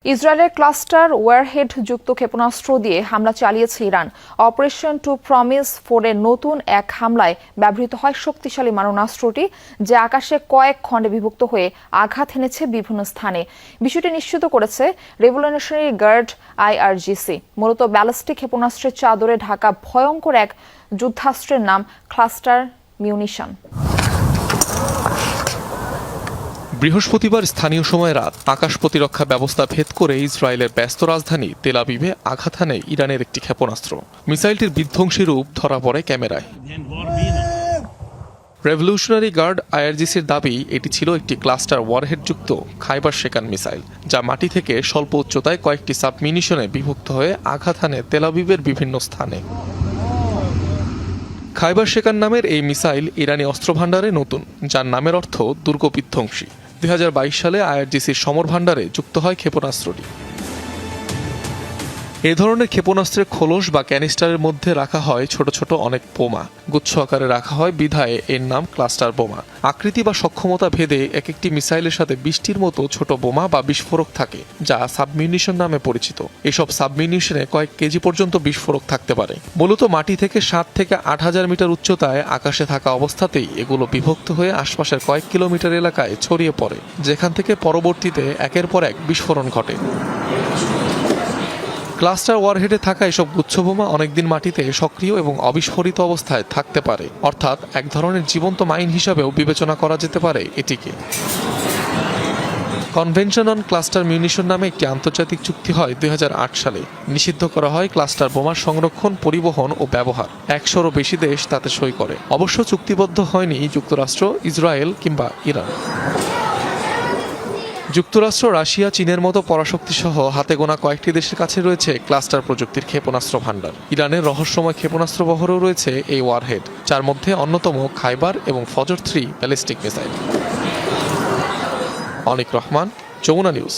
ইসরায়েলের cluster warhead যুক্ত ক্ষেপণাস্ত্র দিয়ে হামলা চালিয়েছে ইরান। অপারেশন টু প্রমিস 4-এর নতুন এক হামলায় ব্যবহৃত হয় শক্তিশালী মারণাস্ত্রটি, যা আকাশে কয়েক খণ্ডে বিভক্ত হয়ে আঘাত এনেছে বিভিন্ন স্থানে। বিষয়টি নিশ্চিত করেছে রেভলিউশনারি গার্ড IRGC। মূলত ব্যালিস্টিক ক্ষেপণাস্ত্রের চাদরে ঢাকা ভয়ঙ্কর এক যুদ্ধাস্ত্রের নাম ক্লাস্টার মিউনিশন। বৃহস্পতিবার স্থানীয় সময় রাত আকাশ প্রতিরক্ষা ব্যবস্থা ভেদ করে ইসরায়েলের ব্যস্ত রাজধানী তেল আবিবে আঘাত হানে ইরানের একটি ক্ষেপণাস্ত্র। মিসাইলটির বিধ্বংসী রূপ ধরা পড়ে ক্যামেরায়। রেভলিউশনারি গার্ড IRGCর দাবি, এটি ছিল একটি ক্লাস্টার ওয়ারহেডযুক্ত খাইবার শেকান মিসাইল, যা মাটি থেকে স্বল্প উচ্চতায় কয়েকটি সাবমিউনিশনে বিভক্ত হয়ে আঘাত হানে তেল আবিবের বিভিন্ন স্থানে। খাইবার শেকান নামের এই মিসাইল ইরানি অস্ত্রভাণ্ডারে নতুন, যার নামের অর্থ দুর্গ বিধ্বংসী। 2022 সালে IRGCর সমর ভাণ্ডারে যুক্ত হয় ক্ষেপণাস্ত্রটি। এ ধরনের ক্ষেপণাস্ত্রের খোলস বা ক্যানিস্টারের মধ্যে রাখা হয় ছোট ছোট অনেক বোমা। গুচ্ছ আকারে রাখা হয় বিধায় এর নাম ক্লাস্টার বোমা। আকৃতি বা সক্ষমতা ভেদে এক একটি মিসাইলের সাথে 20টির মতো ছোট বোমা বা বিস্ফোরক থাকে, যা সাবমিউনিশন নামে পরিচিত। এসব সাবমিউনিশনে কয়েক কেজি পর্যন্ত বিস্ফোরক থাকতে পারে। মূলত মাটি থেকে 7 থেকে 8,000 মিটার উচ্চতায় আকাশে থাকা অবস্থাতেই এগুলো বিভক্ত হয়ে আশপাশের কয়েক কিলোমিটার এলাকায় ছড়িয়ে পড়ে, যেখান থেকে পরবর্তীতে একের পর এক বিস্ফোরণ ঘটে। ক্লাস্টার ওয়ারহেডে থাকা এসব গুচ্ছবোমা অনেকদিন মাটিতে সক্রিয় এবং অবিস্ফোরিত অবস্থায় থাকতে পারে, অর্থাৎ এক ধরনের জীবন্ত মাইন হিসাবেও বিবেচনা করা যেতে পারে এটিকে। কনভেনশন অন ক্লাস্টার মিউনিশন নামে একটি আন্তর্জাতিক চুক্তি হয় 2008 সালে। নিষিদ্ধ করা হয় ক্লাস্টার বোমার সংরক্ষণ, পরিবহন ও ব্যবহার। 100-রও বেশি দেশ তাতে সই করে। অবশ্য চুক্তিবদ্ধ হয়নি যুক্তরাষ্ট্র, ইসরায়েল কিংবা ইরান। যুক্তরাষ্ট্র, রাশিয়া, চীনের মতো পরাশক্তি সহ হাতে গোনা কয়েকটি দেশের কাছে রয়েছে ক্লাস্টার প্রযুক্তির ক্ষেপণাস্ত্র ভাণ্ডার। ইরানের রহস্যময় ক্ষেপণাস্ত্র বহরেও রয়েছে এই ওয়ারহেড, যার মধ্যে অন্যতম খাইবার এবং ফজর 3 ব্যালিস্টিক মিসাইল। অনিক রহমান, যমুনা নিউজ।